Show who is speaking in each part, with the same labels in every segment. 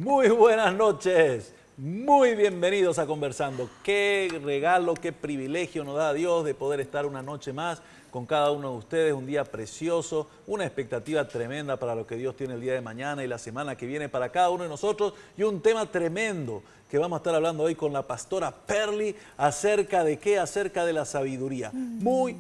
Speaker 1: Muy buenas noches, muy bienvenidos a Conversando. Qué regalo, qué privilegio nos da Dios de poder estar una noche más con cada uno de ustedes, un día precioso, una expectativa tremenda para lo que Dios tiene el día de mañana y la semana que viene para cada uno de nosotros, y un tema tremendo que vamos a estar hablando hoy con la pastora Perly. ¿Acerca de qué? Acerca de la sabiduría. Muy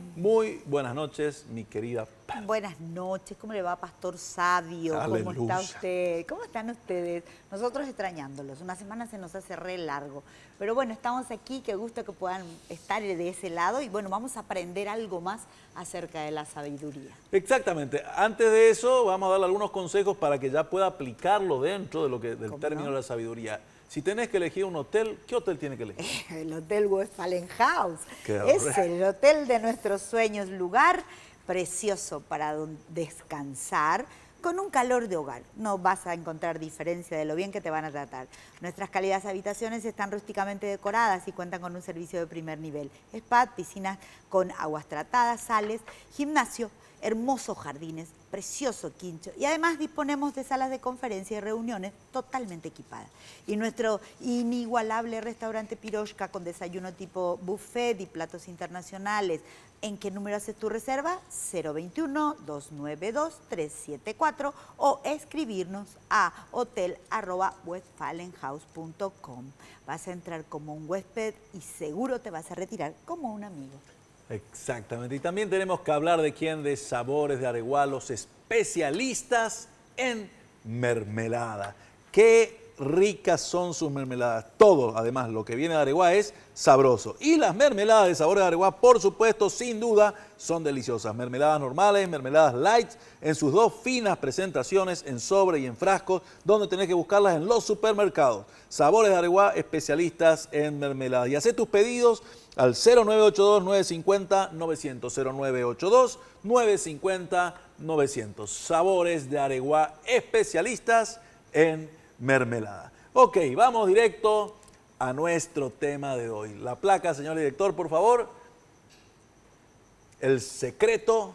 Speaker 1: buenas noches, mi querida Perly.
Speaker 2: Buenas noches, ¿cómo le va, Pastor Sabio?
Speaker 1: Aleluya.
Speaker 2: ¿Cómo está usted? ¿Cómo están ustedes? Nosotros extrañándolos, una semana se nos hace re largo, pero bueno, estamos aquí, qué gusto que puedan estar de ese lado y bueno, vamos a aprender algo más acerca de la sabiduría.
Speaker 1: Exactamente. Antes de eso, vamos a darle algunos consejos para que ya pueda aplicarlo dentro de del término de la sabiduría. Si tenés que elegir un hotel, ¿qué hotel tiene que elegir?
Speaker 2: El Hotel Westfalenhaus.
Speaker 1: Qué
Speaker 2: Es el hotel de nuestros sueños, lugar precioso para descansar, con un calor de hogar. No vas a encontrar diferencia de lo bien que te van a tratar. Nuestras cálidas habitaciones están rústicamente decoradas y cuentan con un servicio de primer nivel. Spa, piscinas con aguas tratadas, sales, gimnasio, hermosos jardines, precioso quincho, y además disponemos de salas de conferencia y reuniones totalmente equipadas. Y nuestro inigualable restaurante Piroshka con desayuno tipo buffet y platos internacionales. ¿En qué número haces tu reserva? 021-292-374 o escribirnos a hotel@westfalenhaus.com. Vas a entrar como un huésped y seguro te vas a retirar como un amigo.
Speaker 1: Exactamente. Y también tenemos que hablar de quién, de Sabores de Areguá, los especialistas en mermelada. Qué ricas son sus mermeladas. Todo, además, lo que viene de Areguá es sabroso. Y las mermeladas de Sabores de Areguá, por supuesto, sin duda, son deliciosas. Mermeladas normales, mermeladas light, en sus dos finas presentaciones, en sobre y en frascos, donde tenés que buscarlas en los supermercados. Sabores de Areguá, especialistas en mermeladas. Y hacé tus pedidos al 0982-950-900, 0982-950-900. Sabores de Areguá, especialistas en mermelada. Ok, vamos directo a nuestro tema de hoy. La placa, señor director, por favor. El secreto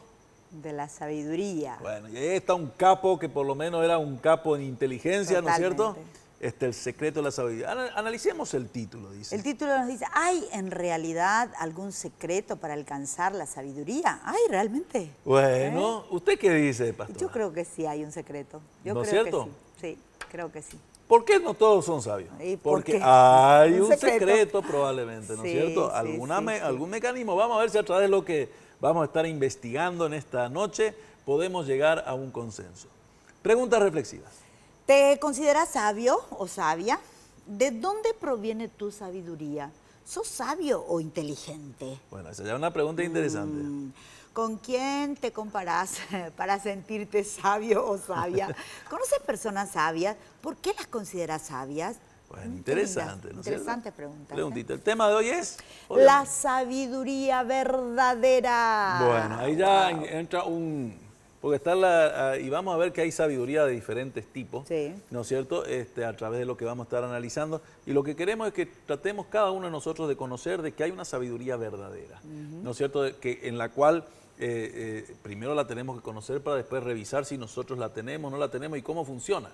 Speaker 2: de la sabiduría.
Speaker 1: Bueno, y ahí está un capo que por lo menos era un capo en inteligencia,
Speaker 2: Totalmente.
Speaker 1: ¿no es cierto? El secreto de la sabiduría. Analicemos el título, dice.
Speaker 2: El título nos dice, ¿hay en realidad algún secreto para alcanzar la sabiduría? ¿Hay realmente?
Speaker 1: Bueno, ¿usted qué dice, pastor?
Speaker 2: Yo creo que sí hay un secreto. Yo
Speaker 1: ¿No es
Speaker 2: creo
Speaker 1: cierto?
Speaker 2: que sí. Sí, creo que sí.
Speaker 1: ¿Por qué no todos son sabios? Porque
Speaker 2: qué?
Speaker 1: hay un secreto probablemente, ¿no es
Speaker 2: Sí,
Speaker 1: cierto?
Speaker 2: sí,
Speaker 1: Algún mecanismo. Vamos a ver si a través de lo que vamos a estar investigando en esta noche podemos llegar a un consenso. Preguntas reflexivas.
Speaker 2: ¿Te consideras sabio o sabia? ¿De dónde proviene tu sabiduría? ¿Sos sabio o inteligente?
Speaker 1: Bueno, esa ya es una pregunta interesante.
Speaker 2: ¿Con quién te comparás para sentirte sabio o sabia? ¿Conoces personas sabias? ¿Por qué las consideras sabias?
Speaker 1: Bueno, interesante, ¿no es cierto?
Speaker 2: Interesante pregunta.
Speaker 1: Preguntita. El tema de hoy es
Speaker 2: la sabiduría verdadera.
Speaker 1: Bueno, ahí ya entra porque está y vamos a ver que hay sabiduría de diferentes tipos,
Speaker 2: sí,
Speaker 1: ¿no es cierto? A través de lo que vamos a estar analizando. Y lo que queremos es que tratemos cada uno de nosotros de conocer de que hay una sabiduría verdadera, ¿no es cierto? En la cual primero la tenemos que conocer para después revisar si nosotros la tenemos, no la tenemos y cómo funciona.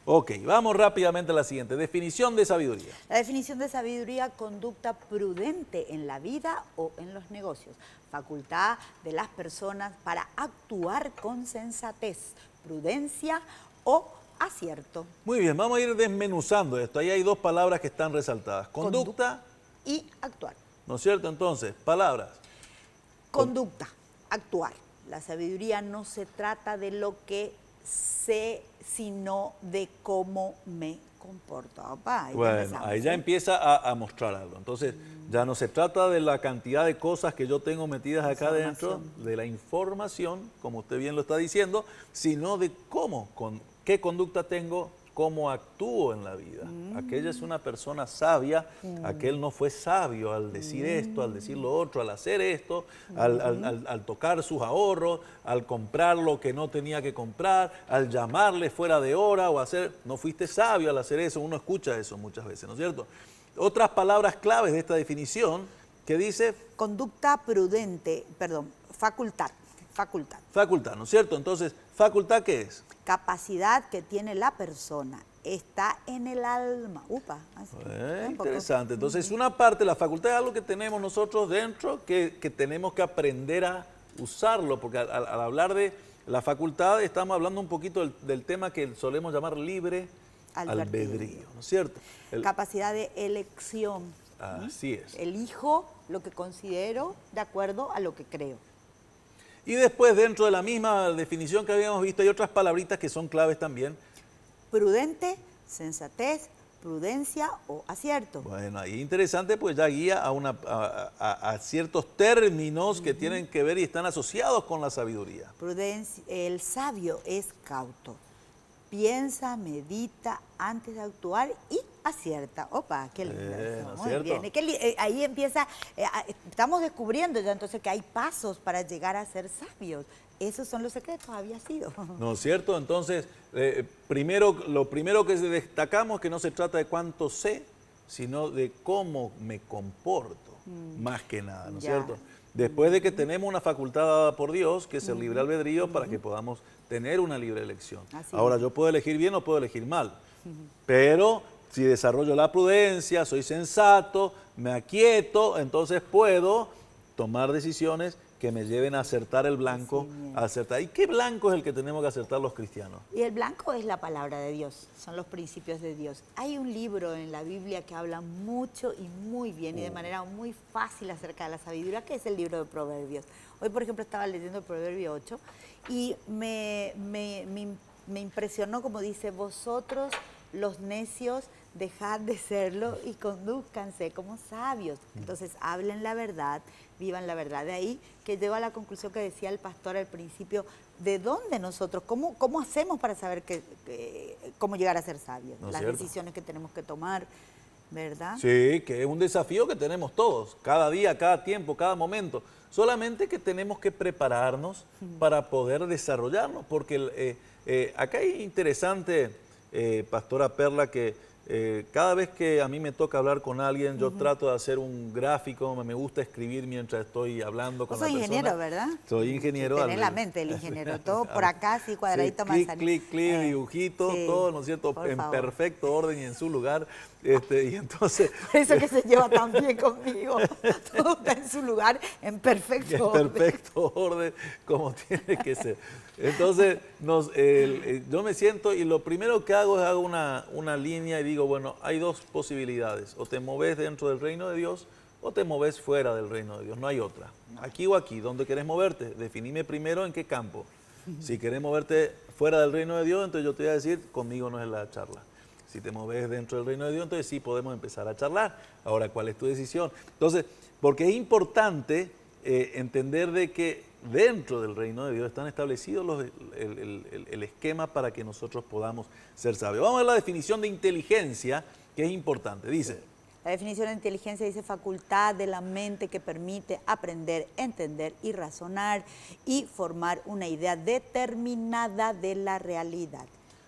Speaker 1: Ok, vamos rápidamente a la siguiente. Definición de sabiduría.
Speaker 2: La definición de sabiduría: conducta prudente en la vida o en los negocios. Facultad de las personas para actuar con sensatez, prudencia o acierto.
Speaker 1: Muy bien, vamos a ir desmenuzando esto. Ahí hay dos palabras que están resaltadas. Conducta
Speaker 2: y actuar.
Speaker 1: ¿No es cierto? Entonces, palabras.
Speaker 2: Conducta, actuar. La sabiduría no se trata de lo que sé, sino de cómo me comporto. Opa,
Speaker 1: bueno, ahí ya empieza a mostrar algo. Entonces, ya no se trata de la cantidad de cosas que yo tengo metidas acá adentro, de la información, como usted bien lo está diciendo, sino de cómo, qué conducta tengo, cómo actúo en la vida. Aquella es una persona sabia, aquel no fue sabio al decir esto, al decir lo otro, al hacer esto, al tocar sus ahorros, al comprar lo que no tenía que comprar, al llamarle fuera de hora o hacer, no fuiste sabio al hacer eso. Uno escucha eso muchas veces, ¿no es cierto? Otras palabras claves de esta definición que dice...
Speaker 2: Conducta prudente, perdón, facultad.
Speaker 1: Facultad, ¿no es cierto? Entonces, ¿facultad qué es?
Speaker 2: Capacidad que tiene la persona está en el alma. Upa, así, un poco.
Speaker 1: Interesante. Entonces, una parte, la facultad es algo que tenemos nosotros dentro que tenemos que aprender a usarlo, porque al hablar de la facultad estamos hablando un poquito del tema que solemos llamar libre albedrío, ¿no es cierto?
Speaker 2: Capacidad de elección.
Speaker 1: Así es.
Speaker 2: Elijo lo que considero de acuerdo a lo que creo.
Speaker 1: Y después, dentro de la misma definición que habíamos visto, hay otras palabritas que son claves también.
Speaker 2: Prudente, sensatez, prudencia o acierto.
Speaker 1: Bueno, ahí interesante, pues ya guía a ciertos términos que tienen que ver y están asociados con la sabiduría.
Speaker 2: Prudencia, el sabio es cauto. Piensa, medita antes de actuar y acierta. Opa, qué lindo eso. Muy bien. Ahí empieza, estamos descubriendo ya entonces que hay pasos para llegar a ser sabios. Esos son los secretos, había sido.
Speaker 1: ¿No es cierto? Entonces, lo primero que destacamos es que no se trata de cuánto sé, sino de cómo me comporto, más que nada, ¿no es cierto? Después de que tenemos una facultad dada por Dios, que es el libre albedrío, para que podamos tener una libre elección. Ahora, yo puedo elegir bien o puedo elegir mal, pero si desarrollo la prudencia, soy sensato, me aquieto, entonces puedo tomar decisiones que me lleven a acertar el blanco, ¿Y qué blanco es el que tenemos que acertar los cristianos?
Speaker 2: Y el blanco es la palabra de Dios, son los principios de Dios. Hay un libro en la Biblia que habla mucho y muy bien y de manera muy fácil acerca de la sabiduría, que es el libro de Proverbios. Hoy, por ejemplo, estaba leyendo el Proverbio 8 y me impresionó como dice, vosotros los necios, dejad de serlo y condúzcanse como sabios. Entonces, hablen la verdad, vivan la verdad. De ahí que llego a la conclusión que decía el pastor al principio, ¿de dónde nosotros, cómo hacemos para saber cómo llegar a ser sabios?
Speaker 1: ¿No es
Speaker 2: las
Speaker 1: cierto?
Speaker 2: Decisiones que tenemos que tomar, ¿verdad?
Speaker 1: Sí, que es un desafío que tenemos todos, cada día, cada tiempo, cada momento. Solamente que tenemos que prepararnos para poder desarrollarnos, porque acá hay interesante, Pastora Perla, que cada vez que a mí me toca hablar con alguien, yo trato de hacer un gráfico, me gusta escribir mientras estoy hablando con la persona.
Speaker 2: Soy ingeniero, ¿verdad?
Speaker 1: Soy ingeniero.
Speaker 2: Tenés la mente del ingeniero, todo por acá, así cuadradito, manzanita.
Speaker 1: Clic, dibujito, todo, ¿no es cierto? En perfecto orden y en su lugar. Y entonces...
Speaker 2: Por eso que se lleva tan bien conmigo. Todo está en su lugar, en perfecto orden.
Speaker 1: En perfecto orden, como tiene que ser. Entonces, yo me siento y lo primero que hago es una línea y digo, bueno, hay dos posibilidades. O te moves dentro del reino de Dios o te moves fuera del reino de Dios. No hay otra. Aquí o aquí, ¿dónde querés moverte? Definime primero en qué campo. Si querés moverte fuera del reino de Dios, entonces yo te voy a decir, conmigo no es la charla. Si te moves dentro del reino de Dios, entonces sí podemos empezar a charlar. Ahora, ¿cuál es tu decisión? Entonces, porque es importante entender de que dentro del reino de Dios están establecidos el esquema para que nosotros podamos ser sabios. Vamos a ver la definición de inteligencia, que es importante. Dice...
Speaker 2: La definición de inteligencia dice facultad de la mente que permite aprender, entender y razonar y formar una idea determinada de la realidad.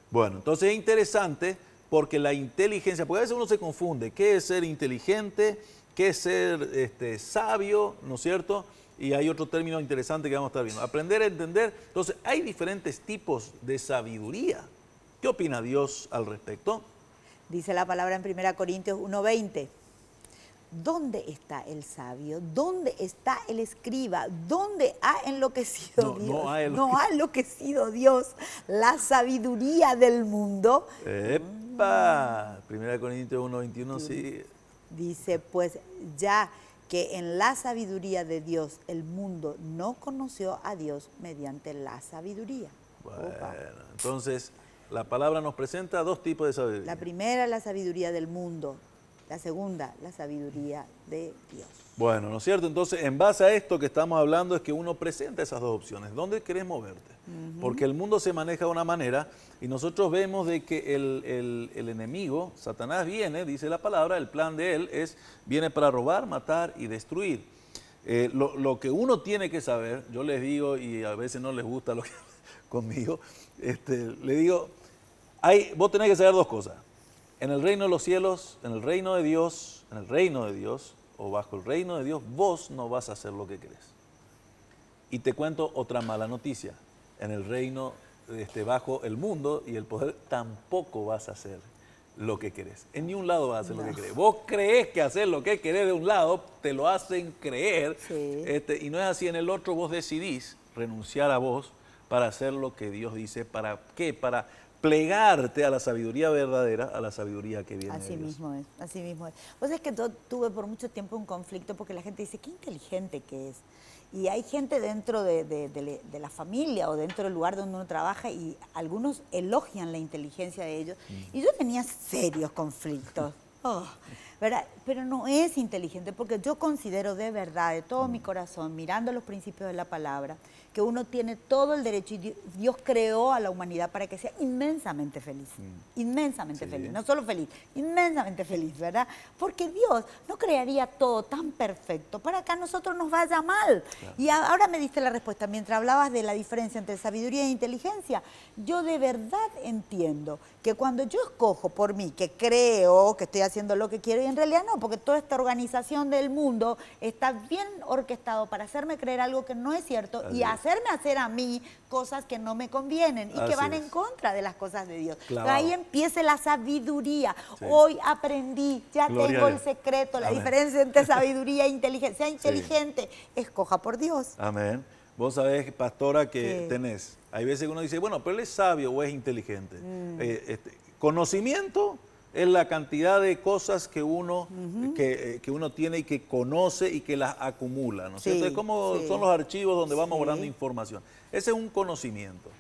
Speaker 1: Bueno, entonces es interesante porque la inteligencia, porque a veces uno se confunde, ¿qué es ser inteligente? ¿Qué es ser sabio? ¿No es cierto? Y hay otro término interesante que vamos a estar viendo. Aprender a entender. Entonces, hay diferentes tipos de sabiduría. ¿Qué opina Dios al respecto?
Speaker 2: Dice la palabra en 1 Corintios 1:20. ¿Dónde está el sabio? ¿Dónde está el escriba? ¿Dónde ha enloquecido Dios? No ha enloquecido Dios la sabiduría del mundo.
Speaker 1: ¡Epa! 1 Corintios 1:21, sí.
Speaker 2: Dice, pues ya que en la sabiduría de Dios el mundo no conoció a Dios mediante la sabiduría.
Speaker 1: Bueno, entonces la palabra nos presenta dos tipos de sabiduría.
Speaker 2: La primera, la sabiduría del mundo. La segunda, la sabiduría de Dios.
Speaker 1: Bueno, ¿no es cierto? Entonces, en base a esto que estamos hablando es que uno presenta esas dos opciones. ¿Dónde querés moverte? Porque el mundo se maneja de una manera y nosotros vemos de que el enemigo, Satanás, viene, dice la palabra, el plan de él viene para robar, matar y destruir. Lo que uno tiene que saber, yo les digo, y a veces no les gusta lo que conmigo, le digo, vos tenés que saber dos cosas. En el reino de los cielos, en el reino de Dios, o bajo el reino de Dios, vos no vas a hacer lo que querés. Y te cuento otra mala noticia. En el reino, bajo el mundo y el poder, tampoco vas a hacer lo que querés. En ni un lado vas a hacer lo que querés. Vos creés que hacer lo que querés de un lado, te lo hacen creer, y no es así. En el otro vos decidís renunciar a vos para hacer lo que Dios dice. ¿Para qué? Para plegarte a la sabiduría verdadera, a la sabiduría que viene de Dios.
Speaker 2: Así mismo es. Vos sabés que yo tuve por mucho tiempo un conflicto porque la gente dice, qué inteligente que es. Y hay gente dentro de la familia o dentro del lugar donde uno trabaja y algunos elogian la inteligencia de ellos. Y yo tenía serios conflictos. ¿Verdad? Pero no es inteligente porque yo considero de verdad, de todo mi corazón, mirando los principios de la palabra, que uno tiene todo el derecho y Dios creó a la humanidad para que sea inmensamente feliz. Inmensamente feliz. No solo feliz, inmensamente feliz, ¿verdad? Porque Dios no crearía todo tan perfecto para que a nosotros nos vaya mal. Claro. Y ahora me diste la respuesta. Mientras hablabas de la diferencia entre sabiduría e inteligencia, yo de verdad entiendo que cuando yo escojo por mí, que creo que estoy haciendo lo que quiero, y en realidad no, porque toda esta organización del mundo está bien orquestado para hacerme creer algo que no es cierto y hacerme hacer a mí cosas que no me convienen y que van en contra de las cosas de Dios. Claro. Ahí empieza la sabiduría. Hoy aprendí, ya tengo el secreto, la diferencia entre sabiduría e inteligencia. Sea inteligente, escoja por Dios.
Speaker 1: Amén. Vos sabés, pastora, que tenés. Hay veces que uno dice, bueno, pero él es sabio o es inteligente. Conocimiento es la cantidad de cosas que uno, que uno tiene y que conoce y que las acumula, ¿no es cierto? Es como son los archivos donde vamos guardando información. Ese es un conocimiento.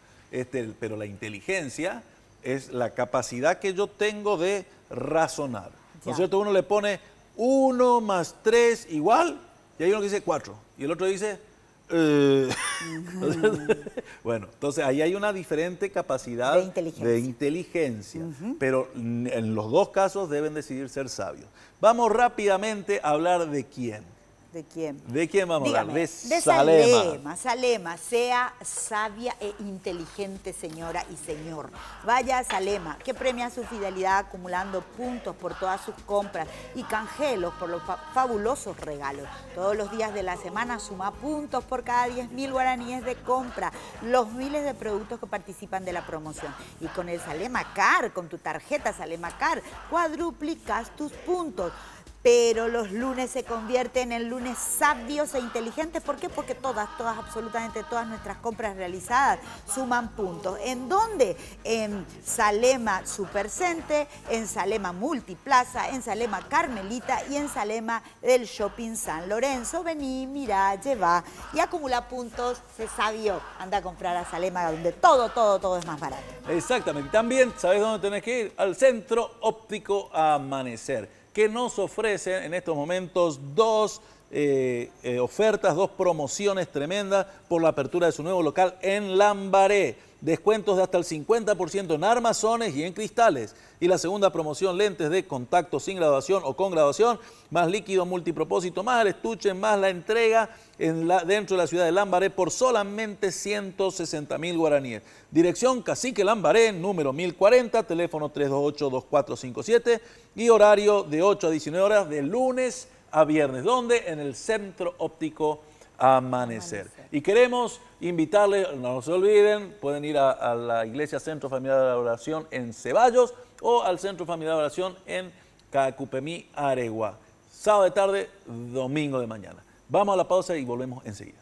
Speaker 1: Pero la inteligencia es la capacidad que yo tengo de razonar. ¿No es cierto? Uno le pone 1 más 3 igual, y hay uno que dice 4, y el otro dice... Bueno, entonces ahí hay una diferente capacidad de inteligencia, pero en los dos casos deben decidir ser sabios. Vamos rápidamente a hablar de quién.
Speaker 2: ¿De quién?
Speaker 1: ¿De quién vamos a hablar? De
Speaker 2: Salema. Salema, sea sabia e inteligente señora y señor. Vaya a Salema, que premia su fidelidad acumulando puntos por todas sus compras y canjelos por los fabulosos regalos. Todos los días de la semana suma puntos por cada 10.000 guaraníes de compra, los miles de productos que participan de la promoción. Y con el Salema Car, con tu tarjeta Salema Car, cuadruplicas tus puntos. Pero los lunes se convierten en lunes sabios e inteligentes. ¿Por qué? Porque absolutamente todas nuestras compras realizadas suman puntos. ¿En dónde? En Salema Supercente, en Salema Multiplaza, en Salema Carmelita y en Salema del Shopping San Lorenzo. Vení, mirá, lleva y acumula puntos. Sé sabio, anda a comprar a Salema, donde todo es más barato.
Speaker 1: Exactamente. También, ¿sabes dónde tenés que ir? Al Centro Óptico Amanecer, que nos ofrece en estos momentos dos ofertas, dos promociones tremendas por la apertura de su nuevo local en Lambaré. Descuentos de hasta el 50% en armazones y en cristales. Y la segunda promoción, lentes de contacto sin graduación o con graduación, más líquido multipropósito, más el estuche, más la entrega dentro de la ciudad de Lambaré por solamente 160.000 guaraníes. Dirección Cacique Lambaré, número 1040, teléfono 328-2457 y horario de 8 a 19 horas de lunes a viernes. ¿Dónde? En el Centro Óptico Amanecer. Y queremos invitarles, no se olviden, pueden ir a la Iglesia Centro Familiar de la Oración en Ceballos o al Centro Familiar de Oración en Cacupemí, Aregua. Sábado de tarde, domingo de mañana. Vamos a la pausa y volvemos enseguida.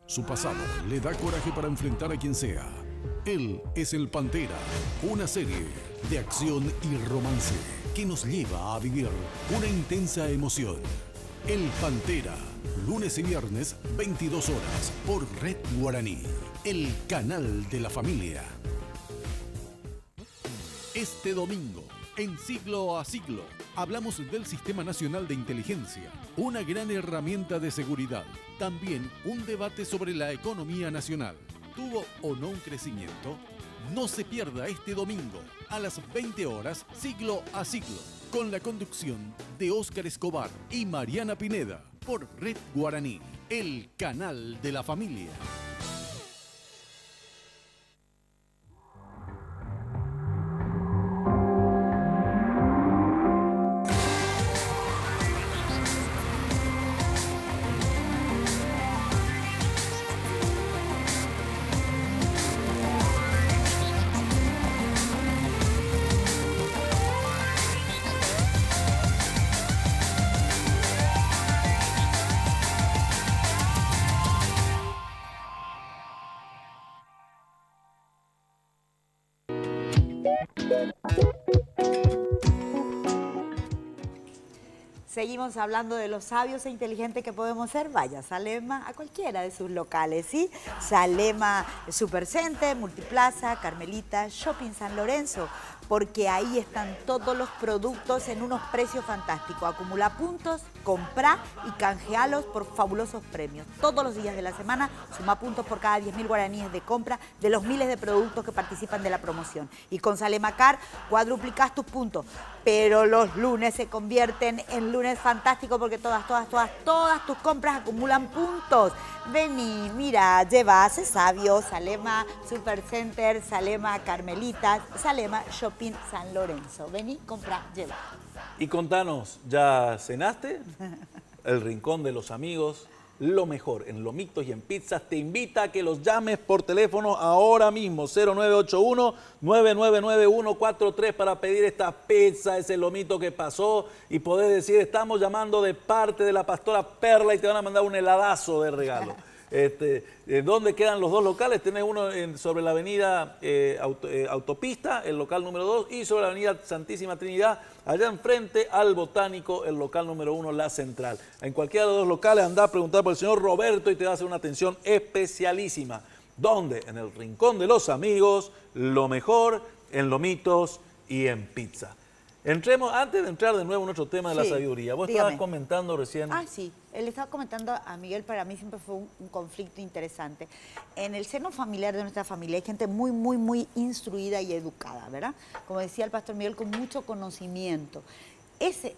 Speaker 3: Su pasado le da coraje para enfrentar a quien sea. Él es el Pantera, una serie de acción y romance que nos lleva a vivir una intensa emoción. El Pantera, lunes y viernes, 22 horas, por Red Guaraní, el canal de la familia. Este domingo, en Siglo a Siglo, hablamos del Sistema Nacional de Inteligencia, una gran herramienta de seguridad. También un debate sobre la economía nacional. ¿Tuvo o no un crecimiento? No se pierda este domingo, a las 20 horas, Siglo a Siglo, con la conducción de Óscar Escobar y Mariana Pineda, por Red Guaraní, el canal de la familia.
Speaker 2: Seguimos hablando de los sabios e inteligentes que podemos ser. Vaya, Salema a cualquiera de sus locales, ¿sí? Salema Supercenter, Multiplaza, Carmelita, Shopping San Lorenzo, porque ahí están todos los productos en unos precios fantásticos. Acumula puntos, compra y canjealos por fabulosos premios. Todos los días de la semana suma puntos por cada 10.000 guaraníes de compra de los miles de productos que participan de la promoción. Y con Salema Car cuadruplicas tus puntos. Pero los lunes se convierten en lunes fantásticos porque todas tus compras acumulan puntos. Vení, mira, lleva Hace Sabio, Salema Supercenter, Salema Carmelita, Salema Shopping San Lorenzo. Vení, compra, lleva.
Speaker 1: Y contanos, ¿ya cenaste? El Rincón de los Amigos, lo mejor en lomitos y en pizzas, te invita a que los llames por teléfono ahora mismo, 0981-999143 para pedir esta pizza, ese lomito que pasó y poder decir, estamos llamando de parte de la pastora Perla y te van a mandar un heladazo de regalo. ¿Dónde quedan los dos locales? Tenés uno sobre la avenida Autopista, el local número 2, y sobre la avenida Santísima Trinidad, allá enfrente al Botánico, el local número 1, La Central. En cualquiera de los dos locales andá a preguntar por el señor Roberto y te va a hacer una atención especialísima. ¿Dónde? En el Rincón de los Amigos, lo mejor en lomitos y en pizza. Entremos, antes de entrar de nuevo en otro tema de la sabiduría, vos estabas comentando recién...
Speaker 2: Sí, él estaba comentando a Miguel, para mí siempre fue un conflicto interesante. En el seno familiar de nuestra familia hay gente muy instruida y educada, ¿verdad? Como decía el pastor Miguel, con mucho conocimiento.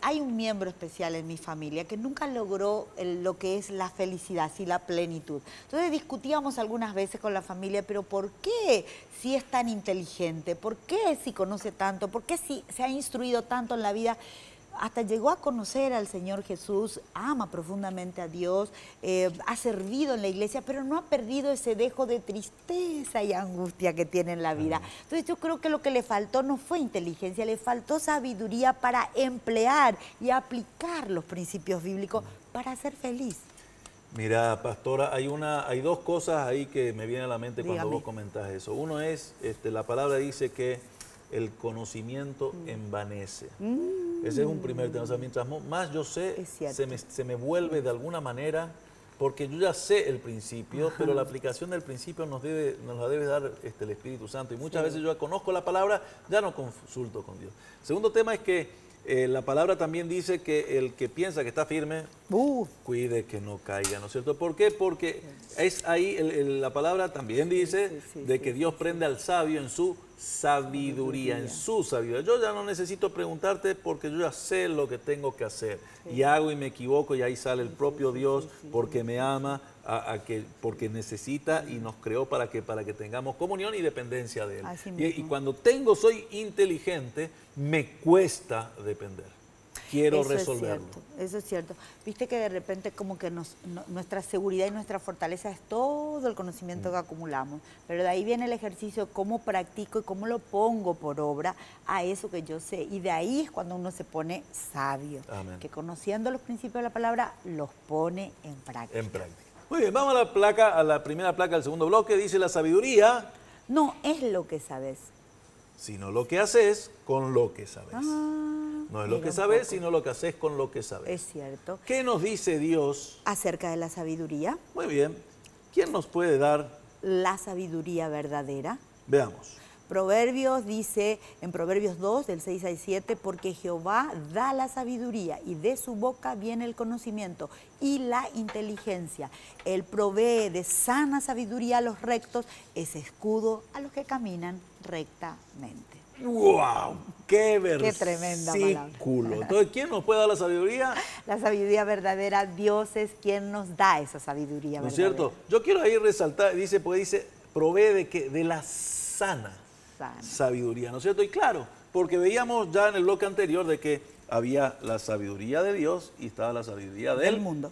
Speaker 2: Hay un miembro especial en mi familia que nunca logró lo que es la felicidad, sí, la plenitud. Entonces discutíamos algunas veces con la familia, pero ¿por qué si es tan inteligente? ¿Por qué si conoce tanto? ¿Por qué si se ha instruido tanto en la vida? Hasta llegó a conocer al Señor Jesús, ama profundamente a Dios, ha servido en la iglesia, pero no ha perdido ese dejo de tristeza y angustia que tiene en la vida. Entonces yo creo que lo que le faltó no fue inteligencia, le faltó sabiduría para emplear y aplicar los principios bíblicos para ser feliz.
Speaker 1: Mira, pastora, hay dos cosas ahí que me vienen a la mente cuando vos comentás eso. Uno es, la palabra dice que el conocimiento envanece. Ese es un primer tema. O sea, mientras más yo sé, se me vuelve de alguna manera, porque yo ya sé el principio, pero la aplicación del principio nos la debe dar el Espíritu Santo. Y muchas veces yo ya conozco la palabra, ya no consulto con Dios. Segundo tema es que la palabra también dice que el que piensa que está firme, cuide que no caiga, ¿no es cierto? ¿Por qué? Porque es ahí, la palabra también dice de que Dios prende al sabio en su sabiduría, Yo ya no necesito preguntarte porque yo ya sé lo que tengo que hacer. Y hago y me equivoco y ahí sale el propio Dios porque me ama, porque necesita y nos creó para que tengamos comunión y dependencia de Él. Y cuando soy inteligente, me cuesta depender. Quiero resolverlo.
Speaker 2: Eso es cierto. Viste que de repente como que nuestra seguridad y nuestra fortaleza es todo el conocimiento que acumulamos. Pero de ahí viene el ejercicio de cómo practico y cómo lo pongo por obra a eso que yo sé. Y de ahí es cuando uno se pone sabio.
Speaker 1: Amén.
Speaker 2: Que conociendo los principios de la palabra, los pone en práctica.
Speaker 1: Muy bien, vamos a la primera placa del segundo bloque. Dice: la sabiduría
Speaker 2: no es lo que sabes,
Speaker 1: sino lo que haces con lo que sabes. No es lo que sabes, sino lo que haces con lo que sabes.
Speaker 2: Es cierto.
Speaker 1: ¿Qué nos dice Dios
Speaker 2: acerca de la sabiduría?
Speaker 1: Muy bien. ¿Quién nos puede dar
Speaker 2: la sabiduría verdadera?
Speaker 1: Veamos.
Speaker 2: Proverbios dice, en Proverbios 2, del 6 al 7, porque Jehová da la sabiduría y de su boca viene el conocimiento y la inteligencia. Él provee de sana sabiduría a los rectos, es escudo a los que caminan rectamente.
Speaker 1: ¡Wow! ¡Qué versículo!
Speaker 2: ¡Qué tremenda palabra!
Speaker 1: Entonces, ¿quién nos puede dar la sabiduría?
Speaker 2: La sabiduría verdadera, Dios es quien nos da esa sabiduría verdadera.
Speaker 1: ¿No es cierto? Yo quiero ahí resaltar, dice, provee de ¿qué? De la sana sabiduría, ¿no es cierto? Y claro, porque veíamos ya en el bloque anterior de que había la sabiduría de Dios y estaba la sabiduría del mundo.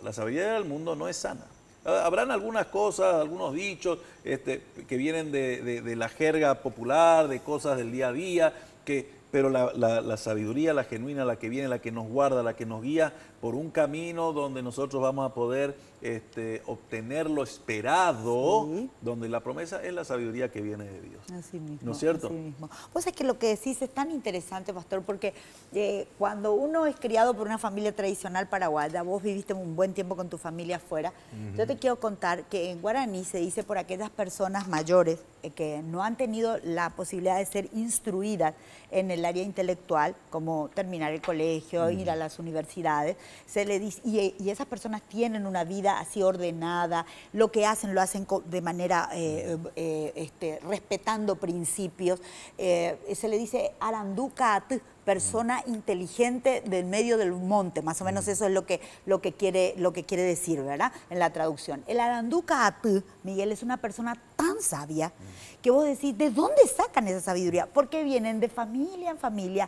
Speaker 1: La sabiduría del mundo no es sana. Habrán algunas cosas, algunos dichos que vienen de la jerga popular, de cosas del día a día, pero la sabiduría, la genuina, la que viene, la que nos guarda, la que nos guía, por un camino donde nosotros vamos a poder obtener lo esperado,
Speaker 2: Sí.
Speaker 1: donde la promesa es la sabiduría que viene de Dios.
Speaker 2: Así mismo.
Speaker 1: ¿No es cierto?
Speaker 2: Así mismo. Vos sabés que lo que decís es tan interesante, pastor, porque cuando uno es criado por una familia tradicional paraguaya, vos viviste un buen tiempo con tu familia afuera, yo te quiero contar que en guaraní se dice por aquellas personas mayores que no han tenido la posibilidad de ser instruidas en el área intelectual, como terminar el colegio, ir a las universidades, se le dice, y esas personas tienen una vida así ordenada, lo que hacen lo hacen de manera respetando principios, se le dice aranducat, persona inteligente del medio del monte, más o menos eso es lo que quiere decir, ¿verdad? En la traducción. El aranducat, Miguel, es una persona tan sabia que vos decís, ¿de dónde sacan esa sabiduría? Porque vienen de familia en familia,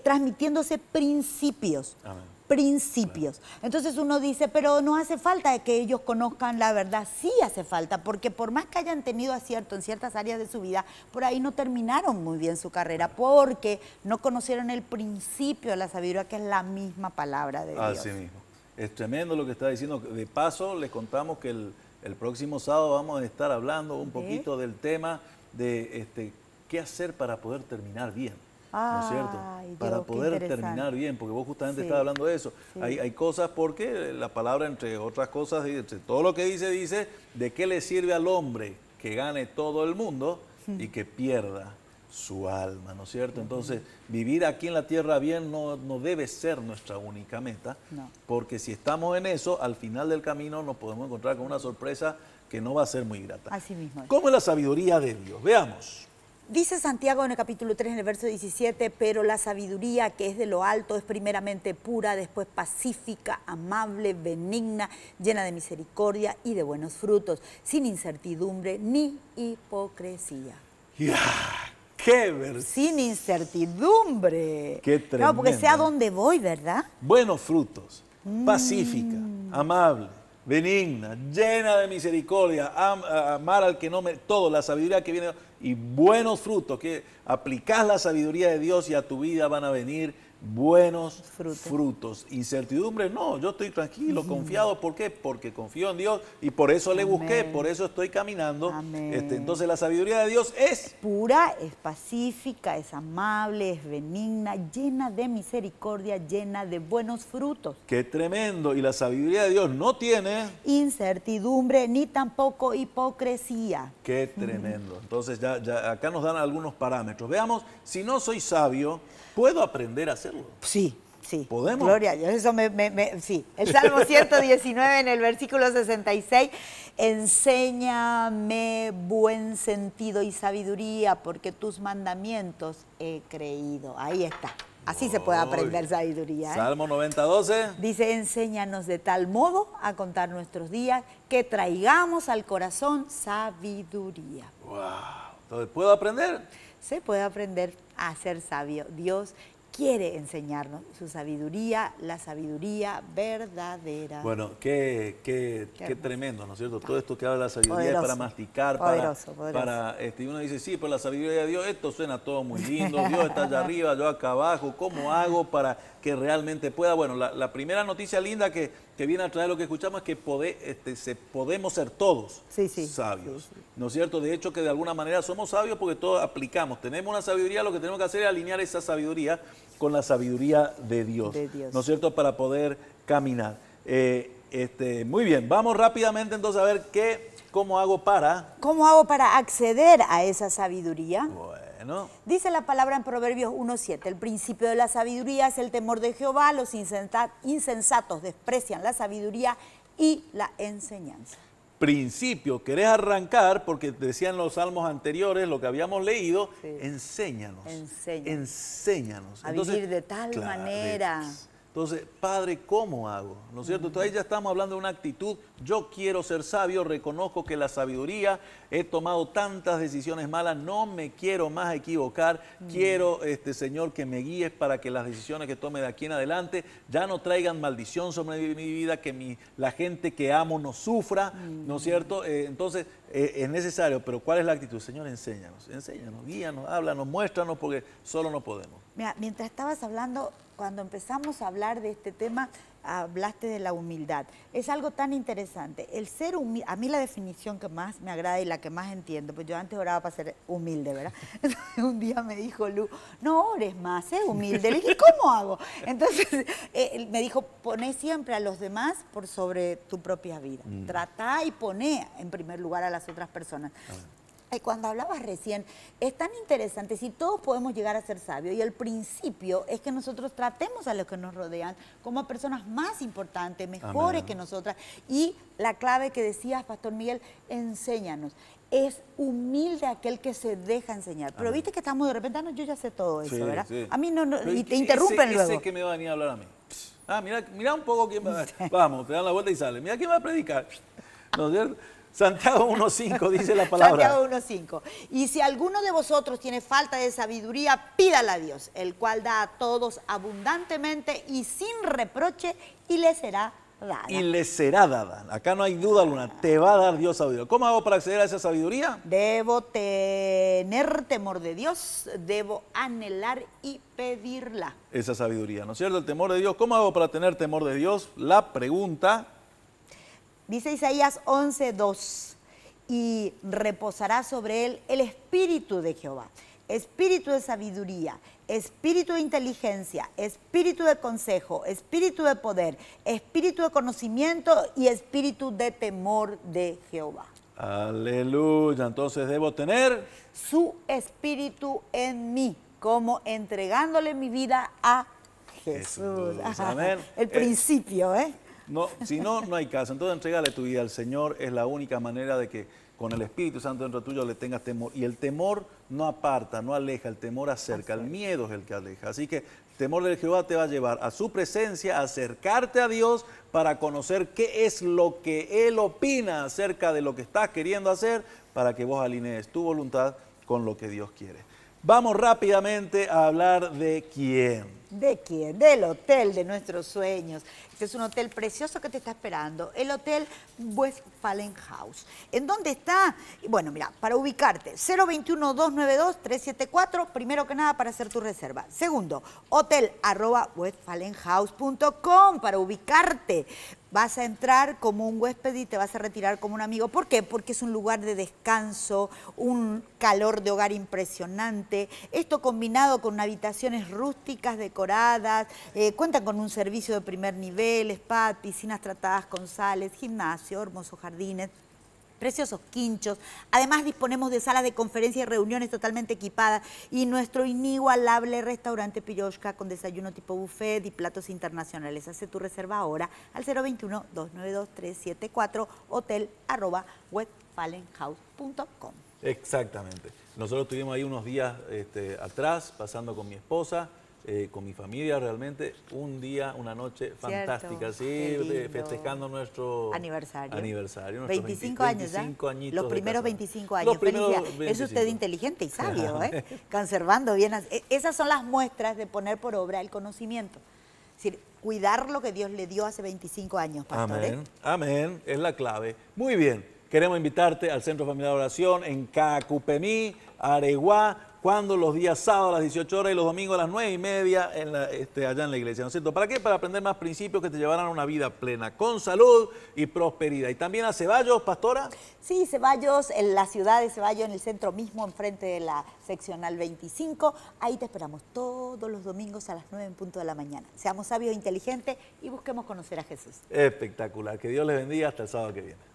Speaker 2: transmitiéndose principios.
Speaker 1: Amén.
Speaker 2: Principios. Entonces uno dice, pero no hace falta que ellos conozcan la verdad. Sí hace falta, porque por más que hayan tenido acierto en ciertas áreas de su vida, por ahí no terminaron muy bien su carrera, porque no conocieron el principio de la sabiduría, que es la misma palabra de Dios.
Speaker 1: Así mismo. Es tremendo lo que está diciendo. De paso, les contamos que el próximo sábado vamos a estar hablando un poquito del tema de qué hacer para poder terminar bien. ¿No es cierto?
Speaker 2: Ay,
Speaker 1: Para
Speaker 2: Dios, qué
Speaker 1: poder
Speaker 2: interesante.
Speaker 1: terminar bien, porque vos justamente
Speaker 2: Sí.
Speaker 1: estás hablando de eso.
Speaker 2: Sí.
Speaker 1: Hay cosas porque la palabra, entre otras cosas, entre todo lo que dice, ¿de qué le sirve al hombre que gane todo el mundo y que pierda su alma? ¿No es cierto? Entonces, vivir aquí en la tierra bien no debe ser nuestra única meta,
Speaker 2: No.
Speaker 1: porque si estamos en eso, al final del camino nos podemos encontrar con una sorpresa que no va a ser muy grata.
Speaker 2: Así mismo es.
Speaker 1: ¿Cómo es la sabiduría de Dios? Veamos.
Speaker 2: Dice Santiago en el capítulo 3, en el verso 17, pero la sabiduría que es de lo alto es primeramente pura, después pacífica, amable, benigna, llena de misericordia y de buenos frutos, sin incertidumbre ni hipocresía.
Speaker 1: ¡Ya! ¡Qué versículo!
Speaker 2: Sin incertidumbre.
Speaker 1: Qué
Speaker 2: No, porque sé a
Speaker 1: tremendo.
Speaker 2: dónde voy, ¿verdad?
Speaker 1: Buenos frutos, pacífica, amable, benigna, llena de misericordia, amar al que no me... Todo, la sabiduría que viene... Y buenos frutos, que aplicás la sabiduría de Dios y a tu vida van a venir buenos frutos. Incertidumbre, no, yo estoy tranquilo, confiado. ¿Por qué? Porque confío en Dios y por eso le busqué, por eso estoy caminando.
Speaker 2: Amén.
Speaker 1: Entonces la sabiduría de Dios es...
Speaker 2: Pura, es pacífica, es amable, es benigna, llena de misericordia, llena de buenos frutos.
Speaker 1: ¡Qué tremendo! Y la sabiduría de Dios no tiene...
Speaker 2: Incertidumbre ni tampoco hipocresía.
Speaker 1: ¡Qué tremendo! Entonces ya acá nos dan algunos parámetros. Veamos, si no soy sabio, ¿puedo aprender a hacerlo?
Speaker 2: Sí, sí.
Speaker 1: ¿Podemos?
Speaker 2: Gloria a Dios, eso sí. El Salmo 119 en el versículo 66, enséñame buen sentido y sabiduría, porque tus mandamientos he creído. Ahí está. Así se puede aprender sabiduría.
Speaker 1: Salmo 90:12.
Speaker 2: Dice, enséñanos de tal modo a contar nuestros días que traigamos al corazón sabiduría.
Speaker 1: ¡Wow! Entonces, ¿puedo aprender?
Speaker 2: Se puede aprender a ser sabio. Dios quiere enseñarnos su sabiduría, la sabiduría verdadera.
Speaker 1: Bueno, qué tremendo, ¿no es cierto? Todo esto que habla de la sabiduría es
Speaker 2: Poderoso.
Speaker 1: para masticar,
Speaker 2: Poderoso.
Speaker 1: y uno dice, sí, pero la sabiduría de Dios, esto suena todo muy lindo, Dios está allá arriba, yo acá abajo, ¿cómo hago para que realmente pueda? Bueno, la primera noticia linda que viene a traer lo que escuchamos es que podemos ser todos sabios,
Speaker 2: Sí.
Speaker 1: ¿no es cierto? De hecho, que de alguna manera somos sabios porque todos aplicamos, tenemos una sabiduría, lo que tenemos que hacer es alinear esa sabiduría con la sabiduría de Dios, ¿no es cierto? Para poder caminar. Muy bien, vamos rápidamente entonces a ver cómo hago para...
Speaker 2: ¿Cómo hago para acceder a esa sabiduría?
Speaker 1: Bueno,
Speaker 2: Dice la palabra en Proverbios 1:7, el principio de la sabiduría es el temor de Jehová, los insensatos desprecian la sabiduría y la enseñanza.
Speaker 1: principio, querés arrancar, porque decían los salmos anteriores, lo que habíamos leído, enséñanos. Enséñanos.
Speaker 2: A vivir de tal manera.
Speaker 1: Entonces, Padre, ¿cómo hago? ¿No es cierto? Entonces ahí ya estamos hablando de una actitud. Yo quiero ser sabio, reconozco que la sabiduría, he tomado tantas decisiones malas, no me quiero más equivocar. Quiero, Señor, que me guíes para que las decisiones que tome de aquí en adelante ya no traigan maldición sobre mi vida, que la gente que amo no sufra, ¿no es cierto? Entonces, es necesario, pero ¿cuál es la actitud? Señor, enséñanos, guíanos, háblanos, muéstranos, porque solo no podemos.
Speaker 2: Mira, mientras estabas hablando, cuando empezamos a hablar de este tema, hablaste de la humildad. Es algo tan interesante. El ser humilde, a mí la definición que más me agrada y la que más entiendo, pues yo antes oraba para ser humilde, ¿verdad? Entonces un día me dijo Lu, no ores más, sé humilde. Le dije, ¿cómo hago? Entonces me dijo, poné siempre a los demás por sobre tu propia vida. Tratá y poné en primer lugar a las otras personas. Y cuando hablabas recién, es tan interesante, si todos podemos llegar a ser sabios, y el principio es que nosotros tratemos a los que nos rodean como a personas más importantes, mejores que nosotras, y la clave que decías, Pastor Miguel, enséñanos. Es humilde aquel que se deja enseñar. Pero viste que estamos de repente, no, yo ya sé todo eso, ¿verdad? Sí. A mí no y te interrumpen luego.
Speaker 1: Ese que me va a venir a hablar a mí. Mira un poco quién va a... Vamos, te dan la vuelta y sale. Mira quién va a predicar. ¿No es cierto? Santiago 1.5 dice la palabra.
Speaker 2: Santiago 1.5. Y si alguno de vosotros tiene falta de sabiduría, pídala a Dios, el cual da a todos abundantemente y sin reproche, y le será dada.
Speaker 1: Y le será dada. Acá no hay duda alguna. Te va a dar Dios sabiduría. ¿Cómo hago para acceder a esa sabiduría?
Speaker 2: Debo tener temor de Dios, debo anhelar y pedirla.
Speaker 1: Esa sabiduría, ¿no es cierto? El temor de Dios. ¿Cómo hago para tener temor de Dios? La pregunta...
Speaker 2: Dice Isaías 11:2, y reposará sobre él el espíritu de Jehová, espíritu de sabiduría, espíritu de inteligencia, espíritu de consejo, espíritu de poder, espíritu de conocimiento y espíritu de temor de Jehová.
Speaker 1: Aleluya, entonces debo tener
Speaker 2: su espíritu en mí, como entregándole mi vida a Jesús.
Speaker 1: Amén.
Speaker 2: El principio,
Speaker 1: No, si no, no hay caso. Entonces, entregale tu vida al Señor. Es la única manera de que con el Espíritu Santo dentro tuyo le tengas temor. Y el temor no aparta, no aleja, el temor acerca. El miedo es el que aleja. Así que el temor de Jehová te va a llevar a su presencia, a acercarte a Dios para conocer qué es lo que Él opina acerca de lo que estás queriendo hacer, para que vos alinees tu voluntad con lo que Dios quiere. Vamos rápidamente a hablar de quién.
Speaker 2: ¿De quién? Del hotel de nuestros sueños. Este es un hotel precioso que te está esperando, el Hotel Westfalen House. ¿En dónde está? Bueno, mira, para ubicarte, 021-292-374, primero que nada para hacer tu reserva. Segundo, hotel@westfalenhouse.com para ubicarte. Vas a entrar como un huésped y te vas a retirar como un amigo. ¿Por qué? Porque es un lugar de descanso, un calor de hogar impresionante. Esto combinado con habitaciones rústicas, decoradas, cuentan con un servicio de primer nivel, spa, piscinas tratadas con sales, gimnasio, hermosos jardines, preciosos quinchos. Además disponemos de salas de conferencias y reuniones totalmente equipadas y nuestro inigualable restaurante Piroshka con desayuno tipo buffet y platos internacionales. Hace tu reserva ahora al 021-292-374, hotel@westfalenhouse.com.
Speaker 1: Exactamente. Nosotros estuvimos ahí unos días atrás, pasando con mi esposa, con mi familia, realmente un día, una noche fantástica, sí, festejando nuestro aniversario.
Speaker 2: 25 años ya.
Speaker 1: 25 añitos.
Speaker 2: Los primeros 25 años. Es usted inteligente y sabio, conservando bien. Esas son las muestras de poner por obra el conocimiento. Es decir, cuidar lo que Dios le dio hace 25 años, pastor.
Speaker 1: Amén, amén, es la clave. Muy bien, queremos invitarte al Centro Familiar de Oración en Cacupemí, Areguá, cuando los días sábados a las 18 horas y los domingos a las 9:30 allá en la iglesia, ¿no es cierto? ¿Para qué? Para aprender más principios que te llevarán a una vida plena, con salud y prosperidad. Y también a Ceballos, pastora.
Speaker 2: Sí, Ceballos, en la ciudad de Ceballos, en el centro mismo, enfrente de la seccional 25. Ahí te esperamos todos los domingos a las 9 en punto de la mañana. Seamos sabios e inteligentes y busquemos conocer a Jesús.
Speaker 1: Espectacular. Que Dios les bendiga hasta el sábado que viene.